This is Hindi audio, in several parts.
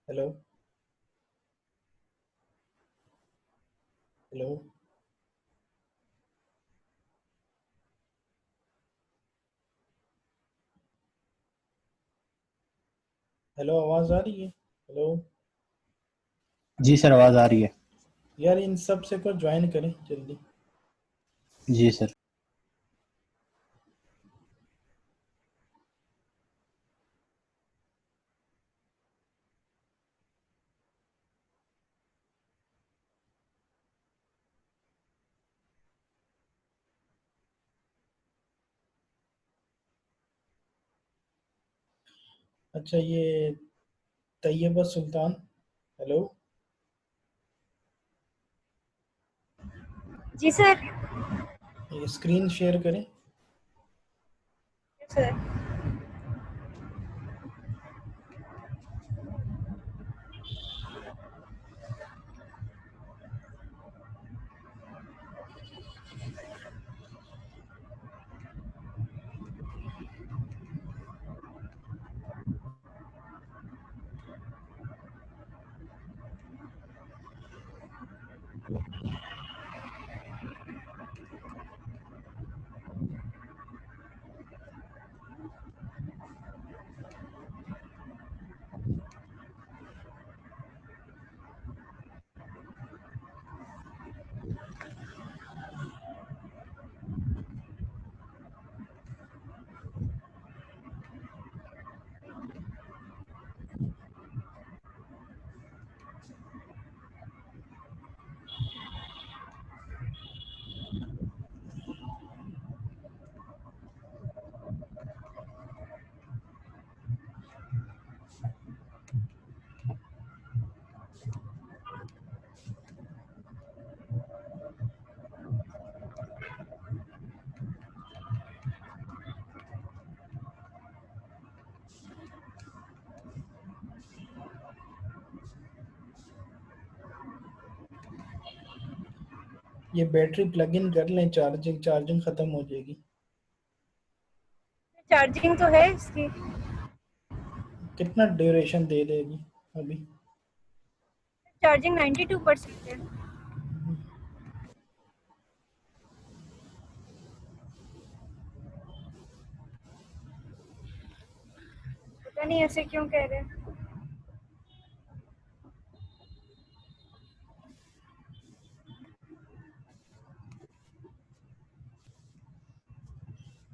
हेलो हेलो हेलो, आवाज आ रही है? हेलो जी सर, आवाज़ आ रही है। यार, इन सब से को ज्वाइन करें जल्दी। जी सर। अच्छा, ये तैयबा सुल्तान। हेलो। जी सर। ये स्क्रीन शेयर करें। सर ये बैटरी प्लग इन कर लें, चार्जिंग खत्म हो जाएगी। चार्जिंग तो है इसकी। कितना ड्यूरेशन दे देगी अभी? चार्जिंग 92% है। पता नहीं ऐसे क्यों कह रहे हैं।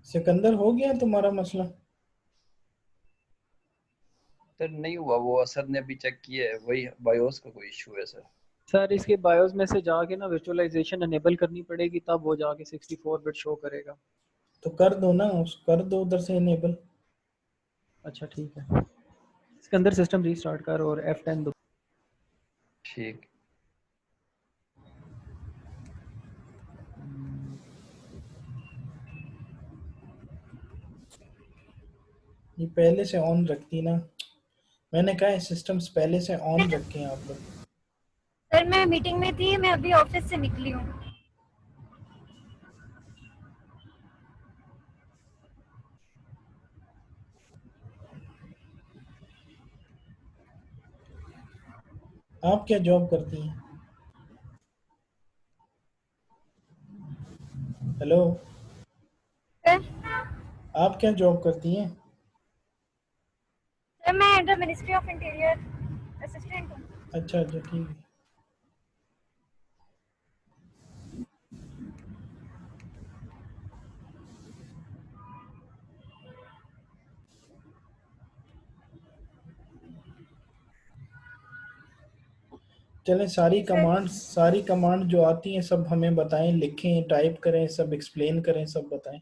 सिकंदर, हो गया तुम्हारा मसला? सर नहीं हुआ, वो असद ने अभी चेक किया है, वही बायोस का कोई इशू है सर। सर इसके बायोस में से जाके ना वर्चुअलाइजेशन अनेबल करनी पड़ेगी, तब वो जाके 64 बिट शो करेगा। तो कर दो ना, कर दो उधर से इनेबल। अच्छा ठीक है, इसके अंदर सिस्टम रीस्टार्ट कर और F10 दो। ठीक। ये पहले से ऑन रखती ना। मैंने कहा है सिस्टम्स पहले से ऑन रखें आप लोग। सर मैं मीटिंग में थी, मैं अभी ऑफिस से निकली हूँ। आप क्या जॉब करती हैं? हेलो, सर आप क्या जॉब करती हैं? सर मैं under ministry of interior assistant हूँ। अच्छा अच्छा, ठीक है। चलें, सारी कमांड जो आती हैं सब हमें बताएं, लिखें, टाइप करें, सब एक्सप्लेन करें, सब बताएं।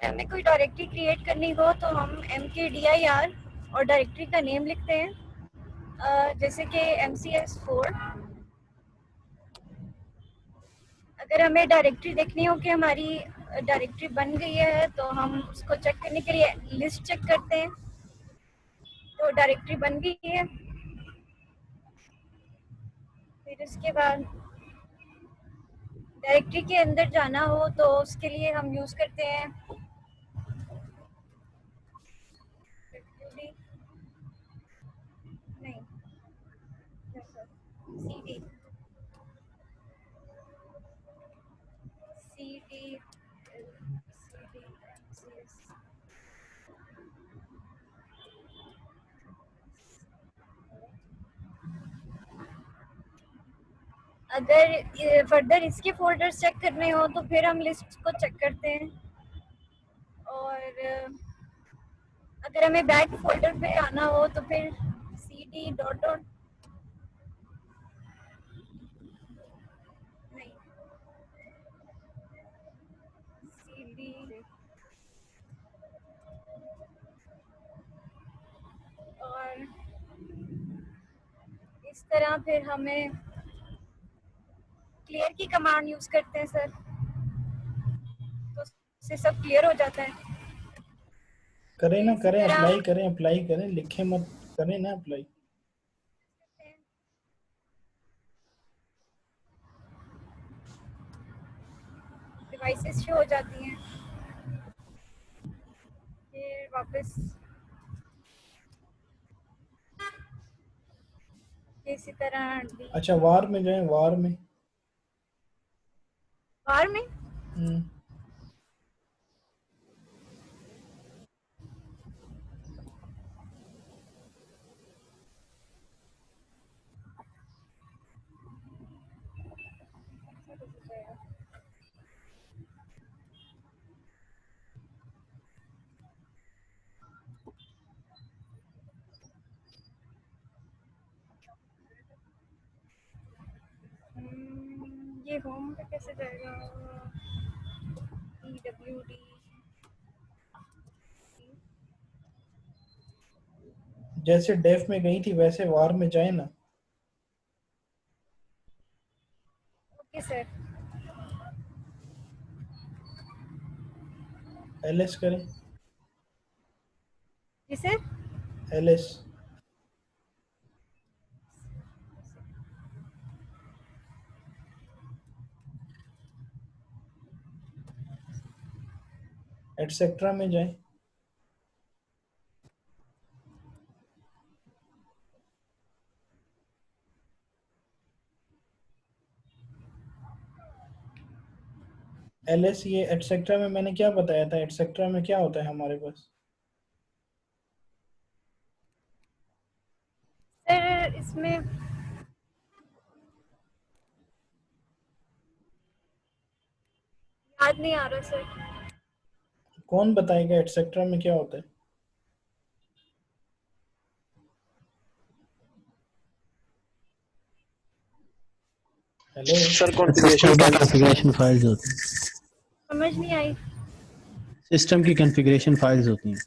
हमें कोई डायरेक्टरी क्रिएट करनी हो तो हम MKDIR और डायरेक्टरी का नेम लिखते हैं, जैसे कि MCS4। अगर हमें डायरेक्टरी देखनी हो कि हमारी डायरेक्टरी बन गई है तो हम उसको चेक करने के लिए लिस्ट चेक करते हैं। तो डायरेक्टरी बन गई है। फिर उसके बाद डायरेक्टरी के अंदर जाना हो तो उसके लिए हम यूज़ करते हैं नहीं CD CD अगर फर्दर इसके फोल्डर्स चेक करने हो तो फिर हम लिस्ट को चेक करते हैं, और अगर हमें बैक फोल्डर पे आना हो तो फिर CD डॉट डॉट नहीं CD, और इस तरह फिर हमें क्लियर की कमांड यूज करते हैं सर, तो उससे सब क्लियर हो जाता है। करें ना, इसी करें, तरह अप्लाई करें, लिखे मत, करें ना अप्लाई। डिवाइसेस शो हो जाती हैं, फिर वापस इसी तरह अच्छा, वार में जाएं, वार में। बार में ये होम पे कैसे जाएगा? EWD जैसे डेफ में गई थी वैसे वार में जाए ना। Okay sir. LS करें, जी सर। LS। एटसेट्रा में जाएं। LS, ये एटसेट्रा में मैंने क्या बताया था? एटसेट्रा में क्या होता है हमारे पास? सर इसमें याद नहीं आ रहा सर। कौन बताएगा एटसेट्रा में क्या होता है? हेलो सर कॉन्फ़िगरेशन फाइल्स होती हैं, समझ नहीं आई। सिस्टम की कॉन्फ़िगरेशन फाइल्स होती हैं।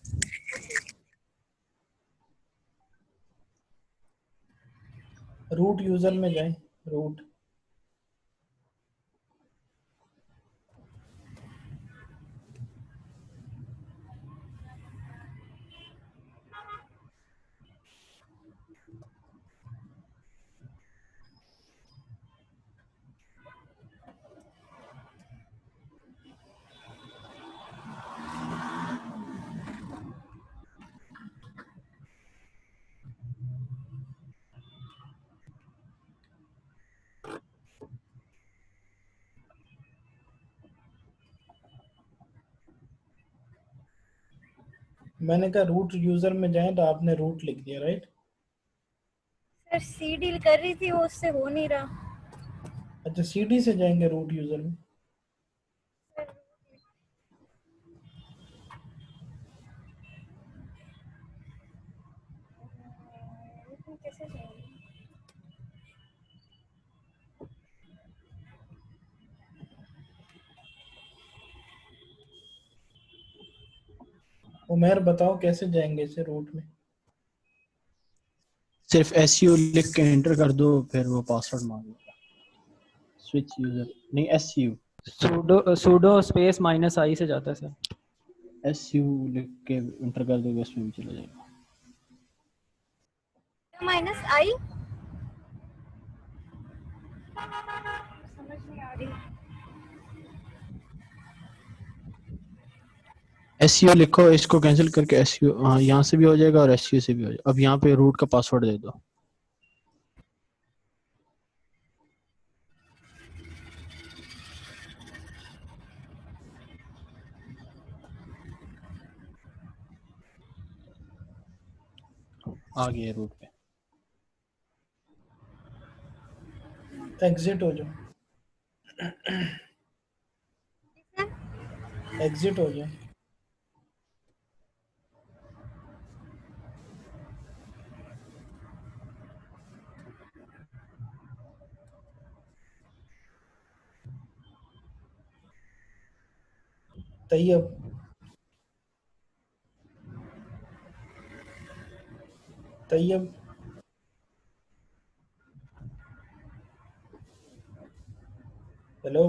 रूट यूजर में जाएं, रूट। मैंने कहा रूट यूजर में जाएं तो आपने रूट लिख दिया, राइट? सर CD कर रही थी, वो उससे हो नहीं रहा। अच्छा, CD से जाएंगे रूट यूजर में। कैसे जाएंगे? उमेर बताओ कैसे जाएंगे इसे रूट में? सिर्फ SU लिख के एंटर कर दो, फिर वो पासवर्ड मांगेगा। स्विच यूजर नहीं, SU सूडो स्पेस -i से जाता है सर। SU लिख के एंटर कर दो, उसमें भी चला जाएगा। माइनस आई समझ नहीं आ रही। एसईओ लिखो, इसको कैंसिल करके एसईओ, हाँ यहाँ से भी हो जाएगा और एसईओ से भी हो जाएगा। अब यहाँ पे रूट का पासवर्ड दे दो। आ गया रूट पे। एग्जिट हो जाओ, एग्जिट हो जाओ। तैयब, तैयब, हेलो,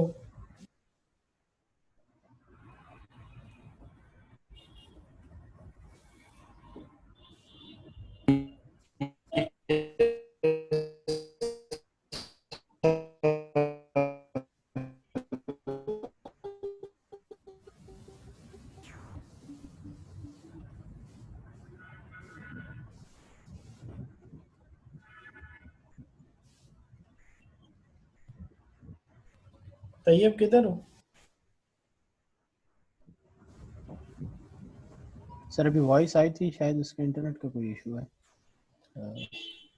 तैयब किधर हो? सर अभी वॉइस आई थी, शायद उसके इंटरनेट का कोई इशू है।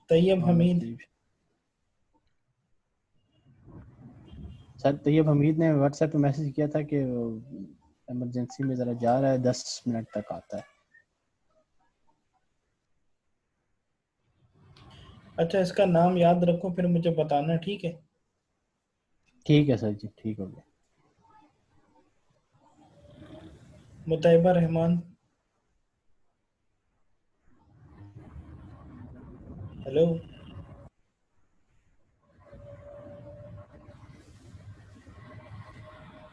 तैयब मोहम्मद हमीद, तैयब। सर तैयब हमीद ने व्हाट्सएप पे मैसेज किया था कि इमरजेंसी में ज़रा जा रहा है, 10 मिनट तक आता है। अच्छा इसका नाम याद रखो फिर मुझे बताना, ठीक है? ठीक है सर जी, ठीक हो गया। Mutaiba Rahman, hello,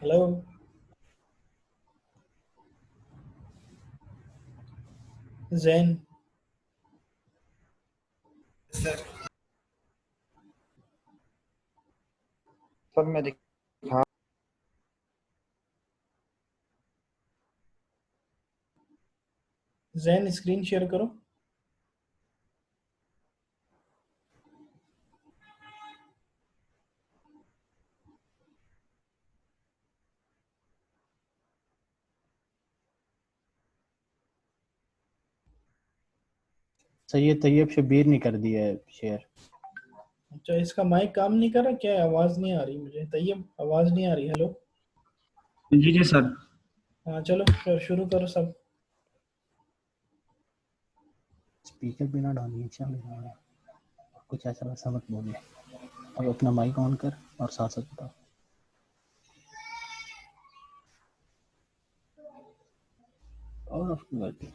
hello, Jain, sir मैं दिखा जैन स्क्रीन शेयर करो। सर ये तैयब शबीर ने कर दिया है शेयर। अच्छा इसका माइक काम नहीं कर रहा क्या? आवाज नहीं आ रही मुझे। तैयब आवाज नहीं आ रही। हेलो, जी जी सर। हाँ चलो फिर शुरू करो सब। स्पीकर भी ना डालिए, चल कुछ ऐसा वैसा मत बोलिए। अब अपना माइक ऑन कर और साथ साथ बताओ। और आपकी बात है।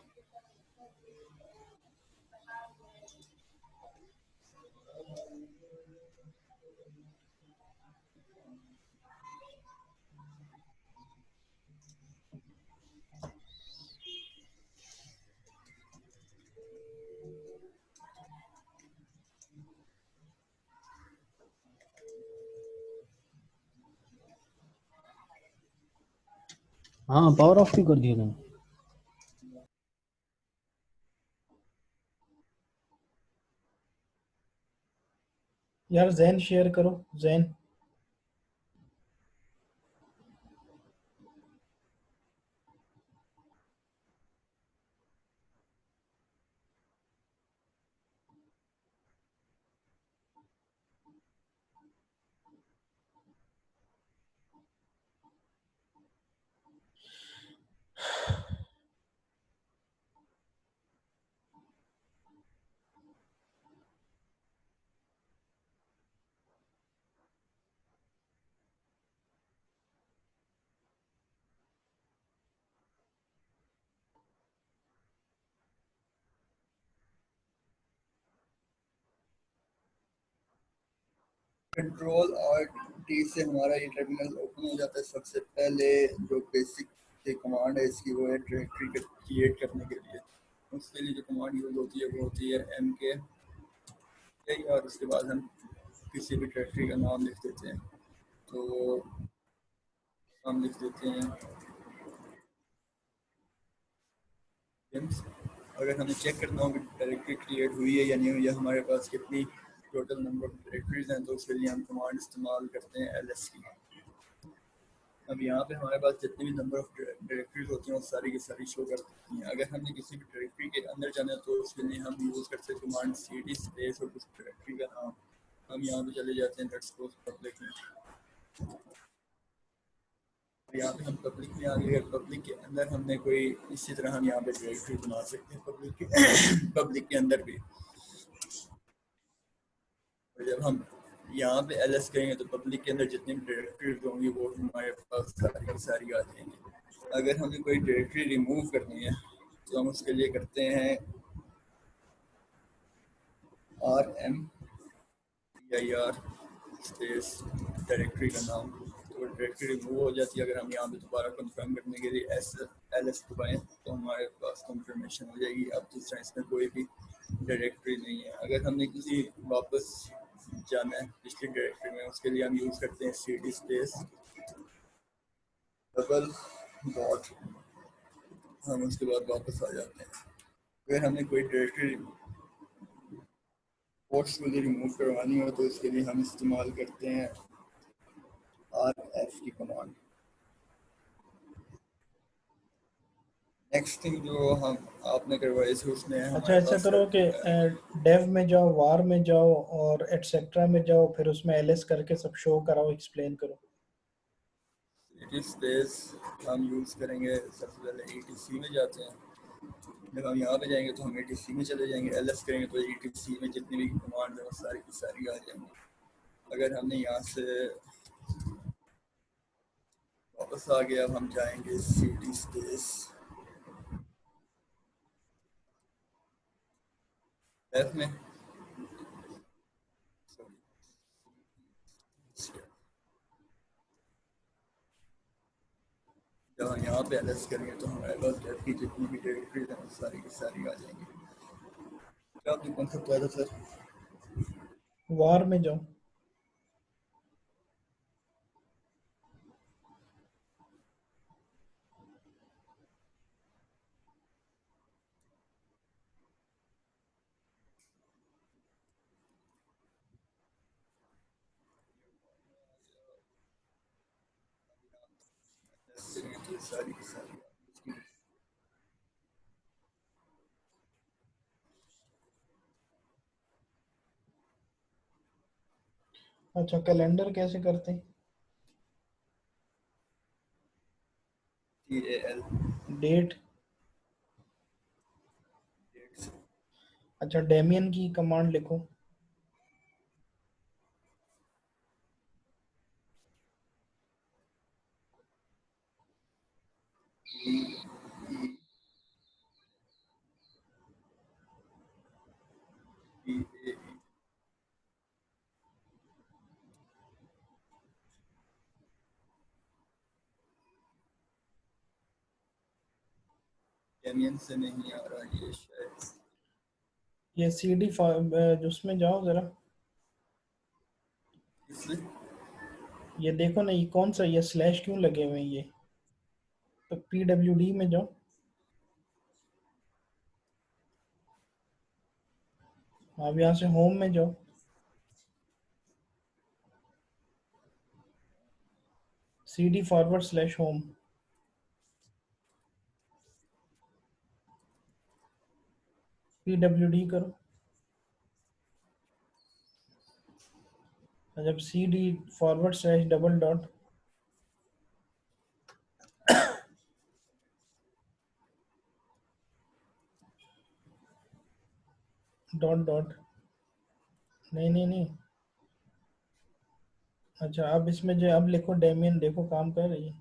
हाँ पावर ऑफ क्यों कर दिया तुमने? यार जैन शेयर करो, जैन। कंट्रोल और टी से हमारा ये टर्मिनल ओपन हो जाता है। सबसे पहले जो बेसिक की कमांड है इसकी वो है डायरेक्टरी क्रिएट करने के लिए। उसके लिए जो कमांड यूज होती है वो होती है mk है और उसके बाद हम किसी भी डायरेक्टरी का नाम लिख देते हैं। तो हम लिख देते हैं अगर हमें चेक करना हो कि डायरेक्टरी क्रिएट हुई है या नहीं हुई है, हमारे पास कितनी टोटल नंबर ऑफ डायरेक्टरीज हैं, तो उसके लिए हम कमांड इस्तेमाल करते हैं ls की। अब यहाँ पे हमारे पास जितनी भी नंबर ऑफ डायरेक्टरीज होती हैं वो सारी की सारी शो कर देती हैं। अगर हमने किसी भी डायरेक्टरी के अंदर जाना है तो उसके लिए हम यूज़ करते हैं कमांड cd स्पेस और उस डायरेक्टरी का नाम। हम यहाँ पे चले जाते हैं लेट्स सपोज पब्लिक में। यहाँ पे हम पब्लिक में आ गए। पब्लिक के अंदर हमने कोई इसी तरह हम यहाँ पे डायरेक्टरी बना सकते हैं पब्लिक के अंदर भी। और जब हम यहाँ पे ls करेंगे तो पब्लिक के अंदर जितनी भी डायरेक्टरीज होंगी वो हमारे पास सारी सारी आ जाएंगी। अगर हमें कोई डायरेक्टरी रिमूव करनी है तो हम उसके लिए करते हैं rmdir स्पेस डायरेक्टरी का नाम, तो डायरेक्टरी रिमूव हो जाती है। अगर हम यहाँ पे दोबारा कंफर्म करने के लिए ls दबाएं तो हमारे पास कंफर्मेशन हो जाएगी। अब जिस तरह इसमें कोई भी डायरेक्टरी नहीं है। अगर हमने किसी वापस जाना है पिछली डायरेक्टरी में, उसके लिए हम यूज़ करते हैं cd स्पेस डबल डॉट, हम उसके बाद वापस आ जाते हैं। अगर हमने कोई डायरेक्टरी फोर्सफुली रिमूव करवानी हो तो इसके लिए हम इस्तेमाल करते हैं rf की कमांड। नेक्स्ट थिंग जो हम आपने करवाई थी उसमें अच्छा ऐसा करो कि डेव में जाओ, वार में जाओ और एटसेट्रा में जाओ, फिर उसमें ls करके सब शो कराओ, एक्सप्लेन करो। cd स्पेस हम यूज़ करेंगे। सबसे पहले etc में जाते हैं। जब हम यहाँ पे जाएंगे तो हम etc में चले जाएंगे। ls करेंगे तो etc में जितनी भी कमांड है वो सारी की सारी आ जाएंगी। अगर हमने यहाँ से वापस आ गया, अब हम जाएंगे cd स्पेस f में। जब हम यहाँ पे ls करेंगे तो हमारे पास f की जितनी भी डायरेक्टरीज हैं वो सारी की सारी आ जाएंगी। क्या आपने कॉन्सेप्ट आया था सर? वार में जाओ। तो सारी की सारी अच्छा कैलेंडर कैसे करते हैं? TAL date. डेट्स अच्छा डेमियन की कमांड लिखो। डेमियन से नहीं आ रहा ये शायद। ये cd उसमें जाओ जरा, इसमें ये देखो ना, ये कौन सा, ये स्लैश क्यों लगे हुए हैं ये? तो pwd में जाओ। अब यहाँ से होम में जाओ, cd/home। pwd करो। जब cd/डबल डॉट नहीं नहीं नहीं। अच्छा अब इसमें जो अब लिखो डेमियन, देखो काम कर रही है।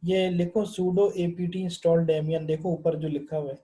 ये लिखो sudo apt install डेमियन, देखो ऊपर जो लिखा हुआ है।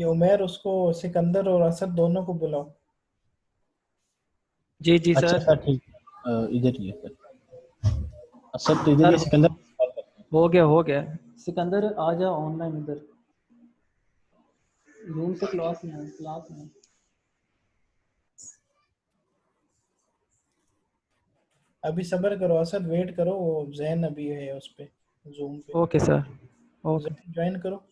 ये उमर, उसको सिकंदर और असद दोनों को बुलाओ। जी जी अच्छा सर। सर ठीक है। इधर ही है सर। असद तो इधर ही सर है, सिकंदर कॉल करते हैं। हो गया सिकंदर आ जा ऑनलाइन इधर रूम से क्लास में। अभी सब्र करो असद, वेट करो, वो जैन अभी है उस पे, जूम पे। Okay sir okay. Jain join करो।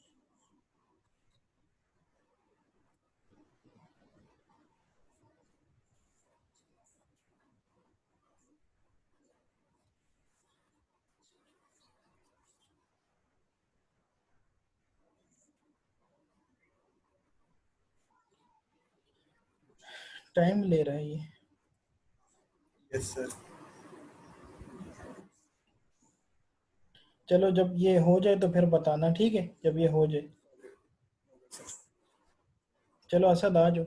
टाइम ले रहा है ये। Yes sir. चलो जब ये हो जाए तो फिर बताना, ठीक है, जब ये हो जाए। चलो असद आ जाओ।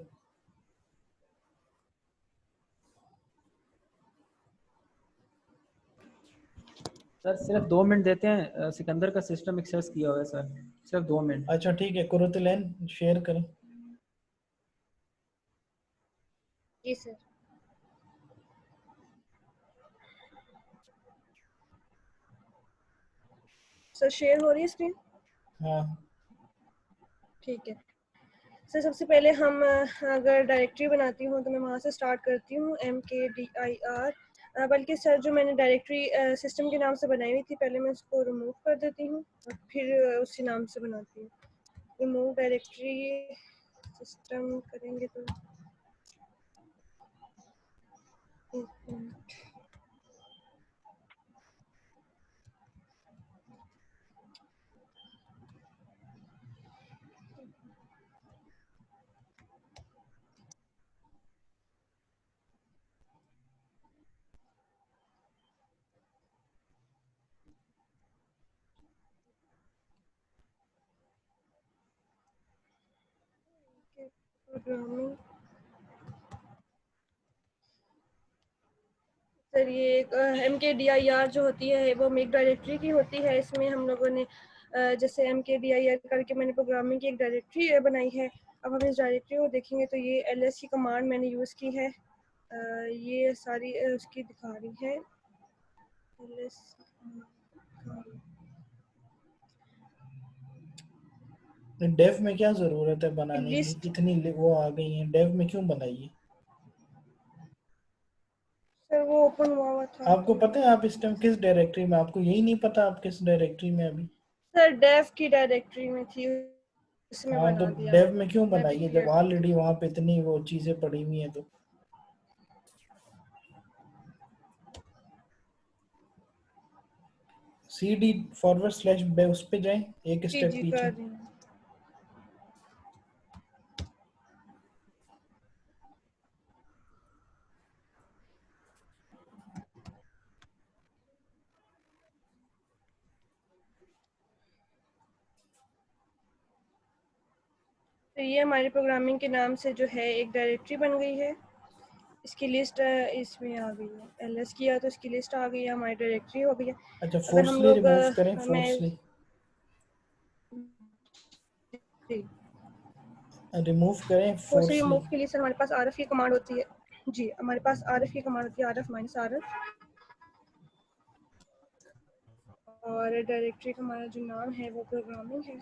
सर सिर्फ 2 मिनट देते हैं, सिकंदर का सिस्टम एक्सेस किया हुआ है सर, सिर्फ 2 मिनट। अच्छा ठीक है, कुरतलैन शेयर करें। जी सर। सर शेयर हो रही है स्क्रीन? हाँ ठीक है सर। सबसे पहले हम अगर डायरेक्टरी बनाती हूँ तो मैं वहाँ से स्टार्ट करती हूँ, MKDIR। बल्कि सर जो मैंने डायरेक्टरी सिस्टम के नाम से बनाई हुई थी, पहले मैं उसको रिमूव कर देती हूँ और फिर उसी नाम से बनाती हूँ। रिमूव डायरेक्टरी सिस्टम करेंगे तो एक मिनट। प्रोग्रामिंग सर, ये MKDIR जो होती है वो मेक डायरेक्टरी की होती है। इसमें हम लोगों ने जैसे MKDIR करके मैंने प्रोग्रामिंग की एक डायरेक्टरी बनाई है। अब हम इस डायरेक्टरी को देखेंगे तो ये LS की कमांड मैंने यूज़ की है। ये सारी उसकी दिखा रही है LS। डेव में क्या जरूरत है बनाने की, लिस्ट इतनी वो आ गई है, डेव में क्यों बनाइए? सर वो ओपन हुआ था। आपको पता है आप इस टाइम किस डायरेक्टरी में, आपको यही नहीं पता आप किस डायरेक्टरी में अभी? सर डेव की डायरेक्टरी में थी, उसमें हाँ तो बना दिया। डेव में क्यों मैं भी बनाइए जब क्लियर कर ऑलरेडी वहां पे इतनी वो चीजें पड़ी हुई हैं? तो CD// उस पे जाएं, एक जी स्टेप जी पीछे। कर रही हूँ। तो ये हमारे प्रोग्रामिंग के नाम से जो है एक डायरेक्टरी बन गई है। इसकी लिस्ट इसमें आ गई है। LS किया तो इसकी लिस्ट आ गई है, हमारी डायरेक्टरी हो गई है। अच्छा अगर हम फोर्सली लोग रिमूव करें, मैं फोर्सली रिमूव करें, फोर्स फोर्सली। रिमूव के लिए सर हमारे पास RF की कमांड होती है। जी हमारे पास RF की कमांड होती है, RF-RF। और डायरेक्टरी का हमारा जो नाम है वो प्रोग्रामिंग है।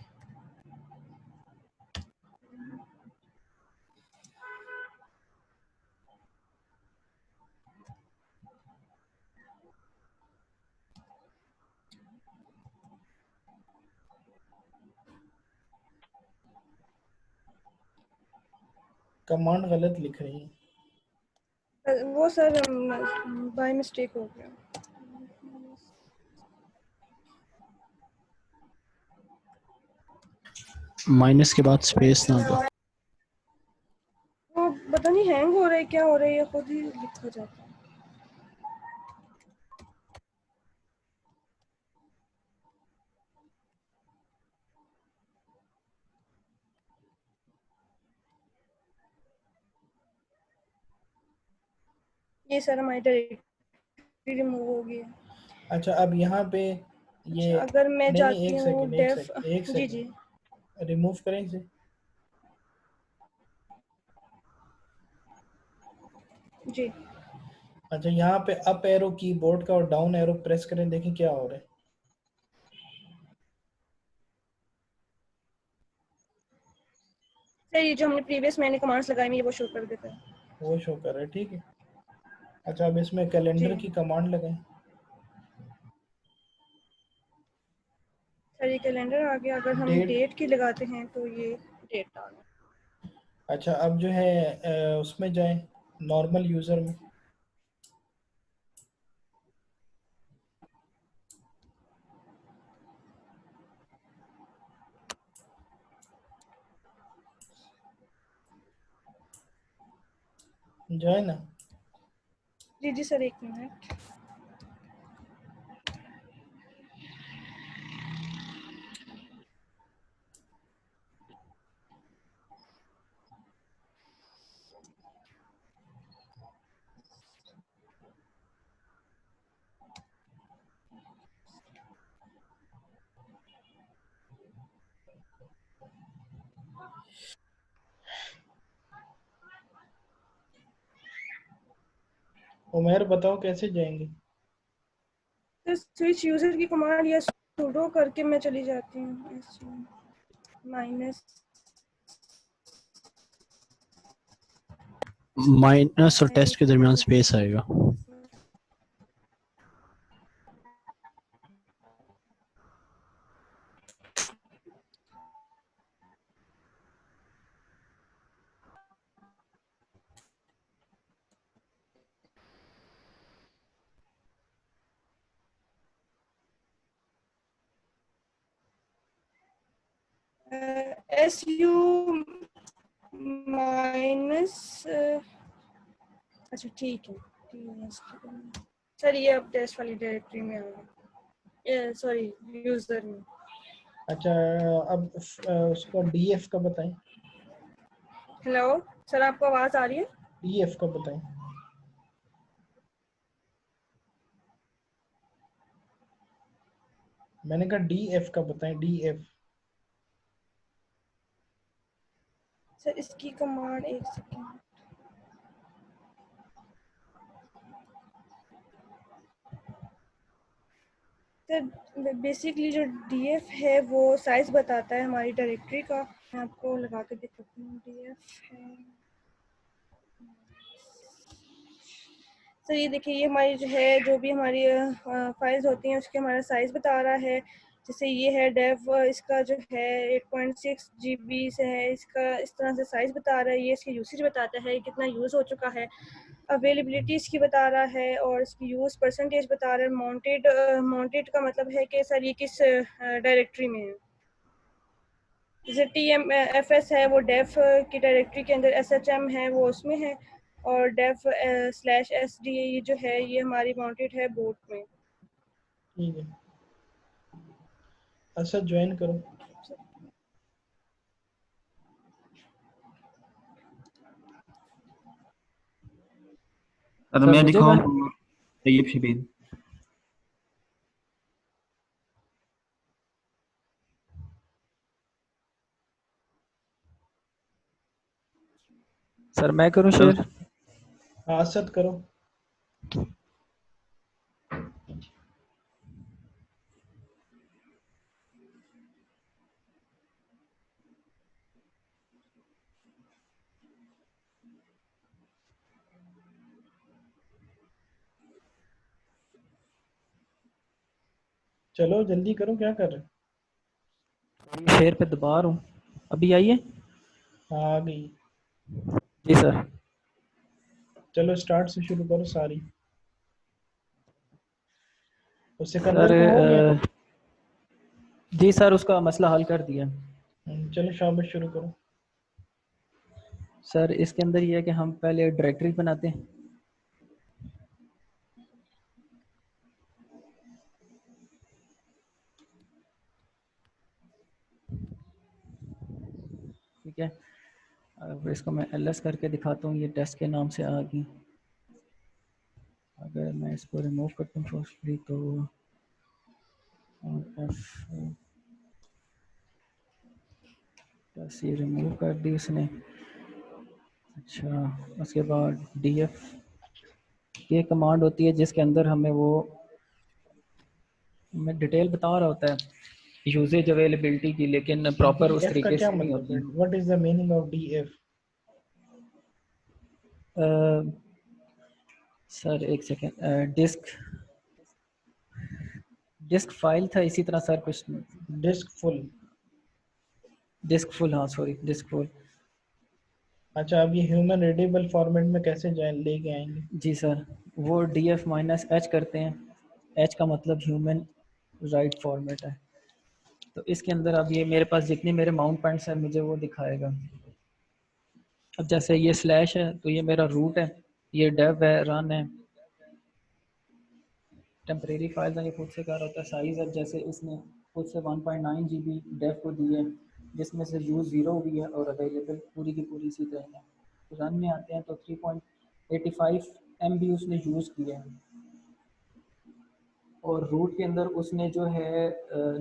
कमांड गलत लिख रही है। वो सर बाय मिस्टेक हो गया। माइनस के बाद स्पेस ना दो। वो पता नहीं हैंग हो रहा है, क्या हो रहा है, ये खुद ही लिखा जाता है। ये सर हमारी डायरेक्टरी रिमूव हो गई है। अच्छा अब यहाँ पे ये, अच्छा अगर मैं नहीं नहीं, जाती एक हूँ सेकंड एक डेफ। सेकंड एक जी जी सेकंड, रिमूव करें इसे। जी अच्छा, यहाँ पे अप एरो कीबोर्ड का और डाउन एरो प्रेस करें, देखें क्या हो रहा है। सर, ये जो हमने प्रीवियस मैंने कमांड्स लगाई हुई है वो शो कर देता है। वो शो कर रहा है, ठीक है। अच्छा, अब इसमें जी कैलेंडर की कमांड लगाएं। सर, ये कैलेंडर आ गया। अगर हम डेट। डेट की लगाते हैं तो ये डेट आ गया। अच्छा, अब जो है उसमें जाएं, नॉर्मल यूज़र में। जाए ना। जी जी सर, 1 मिनट। उमेर बताओ कैसे जाएंगे। तो स्विच यूजर की कमांड या सुडो करके मैं चली जाती हूँ। माइनस माइनस और टेस्ट के दरमियान स्पेस आएगा। S U minus. अच्छा ठीक है। सर, ये अब टेस्ट वाली डायरेक्टरी में आ गया, सॉरी यूजर में। अच्छा, अब उसका डीएफ का बताएं। हेलो सर, आपको आवाज आ रही है? डीएफ का बताएं। मैंने कहा डीएफ का बताएं, डीएफ। सर, इसकी कमांड 1 सेकेंड। सर, बेसिकली जो डीएफ है वो साइज बताता है हमारी डायरेक्टरी का। मैं आपको लगा के दिखाती हूँ। डीएफ है सर, ये देखिए, ये हमारी जो है, जो भी हमारी फाइल्स होती हैं उसके हमारा साइज बता रहा है। जैसे ये है डेव, इसका जो है 8.6 GB से है, इसका इस तरह से साइज बता रहा है। ये इसकी यूसेज बताता है, कितना यूज़ हो चुका है। अवेलेबिलिटी इसकी बता रहा है और इसकी यूज़ परसेंटेज बता रहा है। माउंटेड का मतलब है कि सर ये किस डायरेक्टरी में है। जैसे TMFS है वो डेफ की डायरेक्टरी के अंदर, SHM है वो उसमें है, और डेफ/SD ये जो है ये हमारी माउंटेड है बोट में। ठीक है, अच्छा ज्वाइन करो। सर सर मैं मुझे दिखाऊं कर तैयब शबीर। सर मैं करूँ सर शेयर? हाँ, असद करो। चलो जल्दी करो, क्या कर रहे शेयर पे दबा रहा हूँ। अभी आई है? हो। हाँ, आ गई। जी सर। चलो स्टार्ट से शुरू करो सारी। तो सर सिकंदर का हो गया। जी सर, उसका मसला हल कर दिया। चलो शाबाश, शुरू करो। सर इसके अंदर ये है कि हम पहले डायरेक्टरी बनाते हैं। ठीक है, अब इसको मैं ls करके दिखाता हूँ। ये टेस्ट के नाम से आ गई। अगर मैं इसको रिमूव करता हूँ फर्स्टली तो बस ये रिमूव कर दी उसने। अच्छा, उसके बाद df ये कमांड होती है जिसके अंदर हमें वो, मैं डिटेल बता रहा होता है यूजेज अवेलेबिलिटी की, लेकिन ये प्रॉपर उस डीएफ का तरीके क्या से नहीं मतलब होती है? है। What is the meaning of DF? Sir एक सेकेंड, डिस्क डिस्क फाइल था इसी तरह सर कुछ। Disk full. डिस्क फुल, हाँ सॉरी, डिस्क फुल। अच्छा, अब ये ह्यूमन रीडेबल फॉर्मेट में कैसे जाए लेके आएंगे? जी सर, वो DF माइनस एच करते हैं, एच का मतलब ह्यूमन राइट फॉर्मेट है। तो इसके अंदर अब ये मेरे पास जितने मेरे माउंट पॉइंट्स हैं मुझे वो दिखाएगा। अब जैसे ये स्लैश है तो ये मेरा रूट है, ये डेव है, रन है, टेम्परेरी फाइल का ये खुद से कर होता है। साइज अब जैसे इसने खुद से 1.9 GB डेव को दी है, जिसमें से यूज 0 हुई है और अवेलेबल पूरी की पूरी इसी तरह है। रन में आते हैं तो 3.85 MB उसने यूज़ किया है, और रूट के अंदर उसने जो है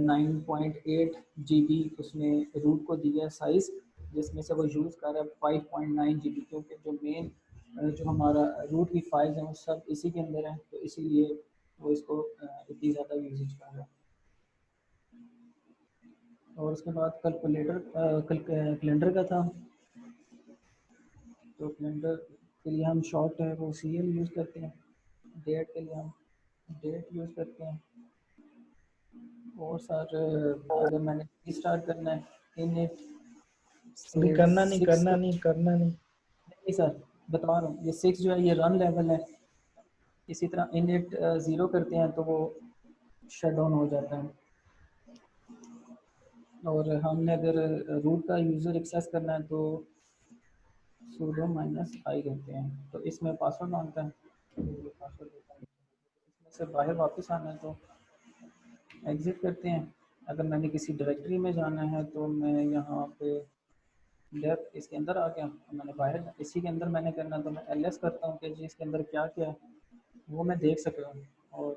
9.8 GB उसने रूट को दिया है साइज़, जिसमें से वो यूज़ कर रहा है 5.9 GB, क्योंकि जो मेन जो हमारा रूट की फाइल्स हैं वो सब इसी के अंदर है, तो इसीलिए वो इसको इतनी ज़्यादा यूजेज कर रहा है। और उसके बाद कैलेंडर का था, तो कैलेंडर के लिए हम शॉर्ट है वो CL यूज़ करते हैं, डेट के लिए हम डेट यूज़ करते हैं। और सर अगर मैंने स्टार्ट करना है इनिट अभी से करना नहीं, 6 करना को, नहीं, करना नहीं। नहीं सर बता रहा हूँ, ये 6 जो है ये रन लेवल है। इसी तरह इनिट 0 करते हैं तो वो शट डाउन हो जाता है। और हमने अगर रूट का यूज़र एक्सेस करना है तो sudo -i करते हैं, तो इसमें पासवर्ड मांगता है, तो ये पासवर्ड देता है। इसमें से बाहर वापस आना है तो एग्जिट करते हैं। अगर मैंने किसी डायरेक्टरी में जाना है तो मैं यहाँ पे डेफ इसके अंदर आ गया, मैंने बाहर इसी के अंदर मैंने करना तो मैं ls करता हूँ कि जी इसके अंदर क्या क्या है वो मैं देख सकूँ। और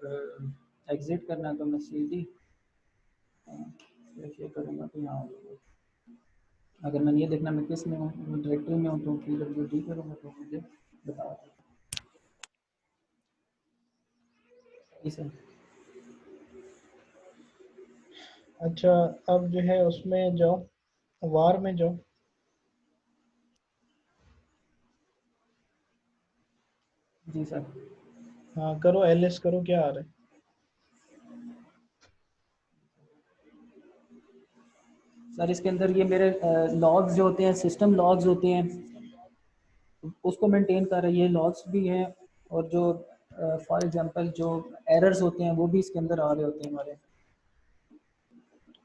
एग्जिट करना है तो मैं cd ये करूँगा तो यहाँ अगर मैंने ये देखना मैं किस में हूँ, डायरेक्टरी में हूँ तो pwd करूँगा तो मुझे बता इसे। अच्छा, अब जो है उसमें जाओ, वार में जाओ। जी सर। हाँ करो, ls करो, क्या आ रहा है? सर इसके अंदर ये मेरे लॉग्स जो होते हैं, सिस्टम लॉग्स होते हैं, उसको मेंटेन कर रही है, लॉग्स भी हैं, और जो फॉर एग्जांपल जो एरर्स होते हैं वो भी इसके अंदर आ रहे होते हैं हमारे।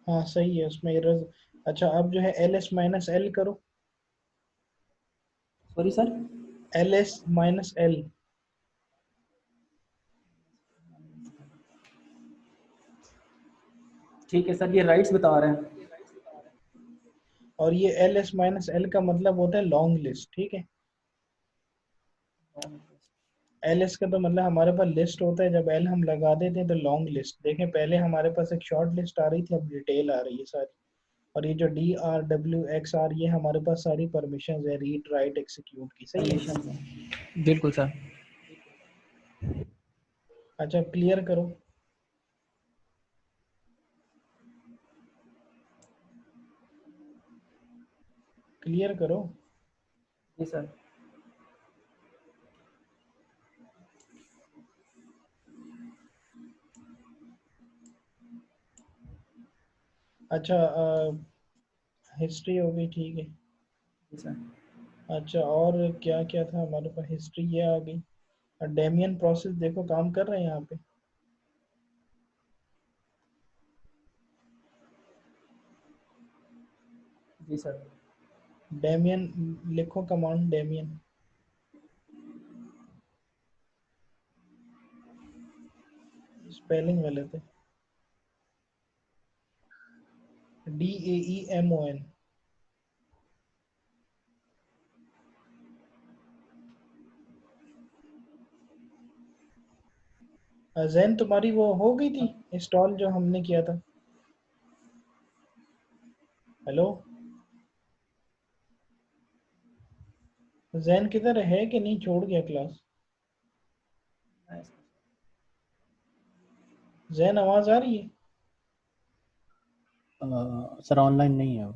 हाँ सही है, उसमें एरर। अच्छा, अब जो है ls-l करो। Sorry sir. ls-l। ठीक है सर, ये राइट्स बता रहे हैं। और ये ls-l का मतलब होता है लॉन्ग लिस्ट, ठीक है? ls का तो मतलब हमारे पास लिस्ट होता है, जब l हम लगा देते हैं तो लॉन्ग लिस्ट। देखें पहले हमारे पास एक शॉर्ट लिस्ट आ रही थी, अब डिटेल आ रही है सारी। और ये जो DRWXR, ये हमारे पास सारी परमिशन है रीड राइट एग्जीक्यूट की, सही है? परमिशन है बिल्कुल सर। अच्छा, क्लियर करो। क्लियर करो। जी सर। अच्छा, हिस्ट्री हो गई, ठीक है। जी सर। अच्छा, और क्या क्या था हमारे पास? हिस्ट्री ये आ गई। डेमियन प्रोसेस देखो काम कर रहे हैं यहाँ पे। जी सर। डेमियन लिखो, कमांड डेमियन। स्पेलिंग गलत है, DAEMON। जैन तुम्हारी वो हो गई थी इंस्टॉल जो हमने किया था? हेलो, जैन किधर है कि नहीं, छोड़ गया क्लास? जैन आवाज आ रही है? सर ऑनलाइन नहीं है वो।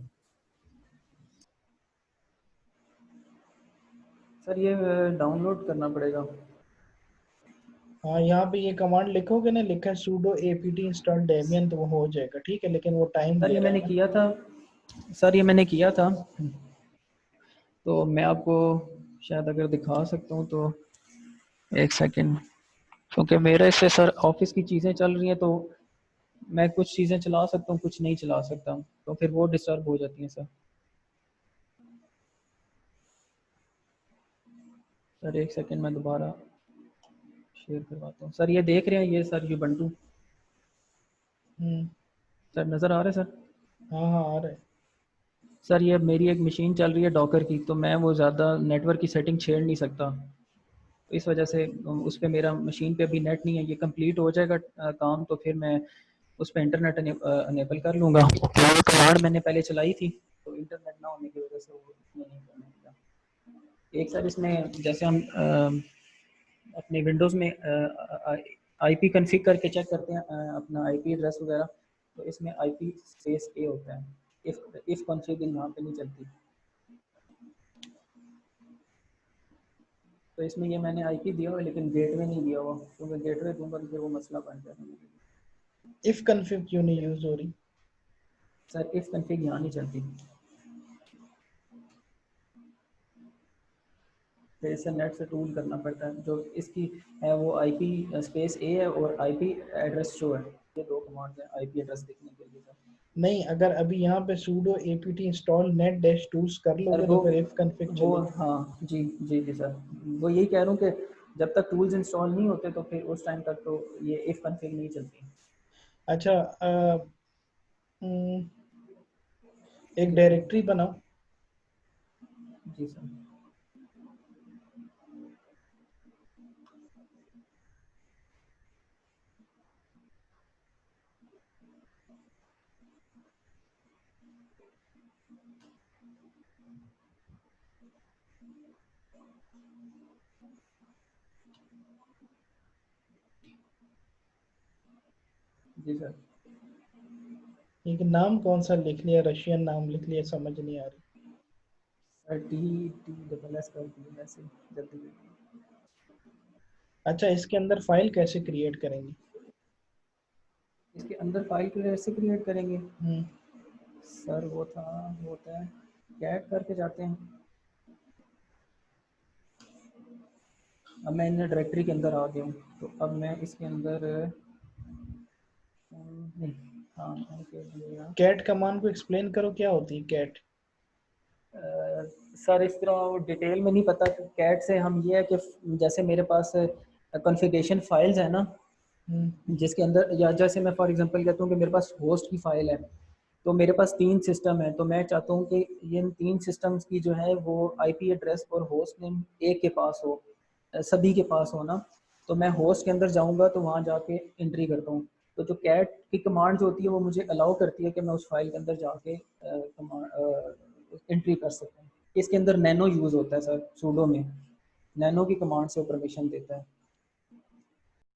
सर ये डाउनलोड करना पड़ेगा। हाँ, यहाँ पे ये कमांड लिखोगे ना, लिखा है sudo apt install debian, तो वो हो जाएगा, ठीक है, लेकिन वो टाइम सर ले ये रहा है मैंने ना। किया था, सर ये मैंने किया था, तो मैं आपको शायद अगर दिखा सकता हूँ तो एक सेकंड, क्योंकि मेरे से सर ऑफिस की चीज़ें चल रही हैं, तो मैं कुछ चीज़ें चला सकता हूँ, कुछ नहीं चला सकता, तो फिर वो डिस्टर्ब हो जाती हैं सर। सर एक सेकंड मैं दोबारा शेयर करवाता हूँ। सर ये देख रहे हैं, ये सर यूबंटू सर नज़र आ रहा है सर? हाँ हाँ, आ रहा है। सर ये मेरी एक मशीन चल रही है डॉकर की, तो मैं वो ज़्यादा नेटवर्क की सेटिंग छेड़ नहीं सकता, तो इस वजह से उस पर मेरा मशीन पे अभी नेट नहीं है। ये कंप्लीट हो जाएगा काम, तो फिर मैं उस पर इंटरनेट अनेबल कर लूँगा। तो वो कमांड मैंने पहले चलाई थी, तो इंटरनेट ना होने की वजह से वो इसमें नहीं करने दिया। एक सर इसमें जैसे हम अपने विंडोज़ में आईपी कॉन्फ़िग करके चेक करते हैं अपना आईपी एड्रेस वगैरह, तो इसमें आईपी स्पेस ए होता है, इफ कॉन्फ़िग यहाँ पे नहीं चलती। तो इसमें ये मैंने आईपी दिया हुआ, लेकिन गेटवे नहीं दिया हुआ, क्योंकि गेटवे दूंगा तो फिर वो मसला बन जाएगा। इफ कन्फिग क्यों नहीं यूज हो रही? सर इफ कॉन्फ़िग यहाँ नहीं चलती, फिर इसे नेट से टूल करना पड़ता है। जो इसकी है वो आईपी स्पेस ए है और आईपी एड्रेस शो है, ये दो कमांड्स हैं आईपी एड्रेस देखने के लिए। नहीं, अगर अभी यहाँ पे sudo apt install net dash tools कर सर लोगे तो फिर if config वो चलेगी। हाँ जी जी जी सर, वो यही कह रहा हूँ कि जब तक टूल्स इंस्टॉल नहीं होते तो फिर उस टाइम तक तो ये इफ कॉन्फ़िग नहीं चलती। अच्छा, एक डायरेक्टरी बनाओ। जी सर। जी सर। एक नाम कौन सा लिख लिया, रशियन नाम लिख लिया, समझ नहीं आ रही। Sir T T double S कर दिया ऐसे जल्दी। अच्छा, इसके अंदर फाइल कैसे क्रिएट करेंगे? इसके अंदर फाइल कैसे क्रिएट करेंगे? हम्म, सर वो था, होता है कैट करके जाते हैं। अब मैं इन डायरेक्टरी के अंदर आ गया हूँ, तो अब मैं इसके अंदर नहीं, हाँ के लिए कैट कमांड को एक्सप्लेन करो, क्या होती है कैट? सर इस तरह डिटेल में नहीं पता। कैट से हम ये है कि जैसे मेरे पास कॉन्फ़िगरेशन फाइल्स है ना, जिसके अंदर, या जैसे मैं फॉर एग्जांपल कहता हूँ कि मेरे पास होस्ट की फाइल है, तो मेरे पास 3 सिस्टम है, तो मैं चाहता हूँ कि इन 3 सिस्टम्स की जो है वो आईपी एड्रेस और होस्ट नेम एक के पास हो, सभी के पास हो ना। तो मैं होस्ट के अंदर जाऊँगा तो वहाँ जाके एंट्री करता हूँ। तो जो कैट की कमांड जो होती है वो मुझे अलाउ करती है कि मैं उस फाइल के अंदर जाके एंट्री कर सकता हूँ। इसके अंदर नैनो यूज़ होता है सर, सूडो में नैनो की कमांड से परमिशन देता है।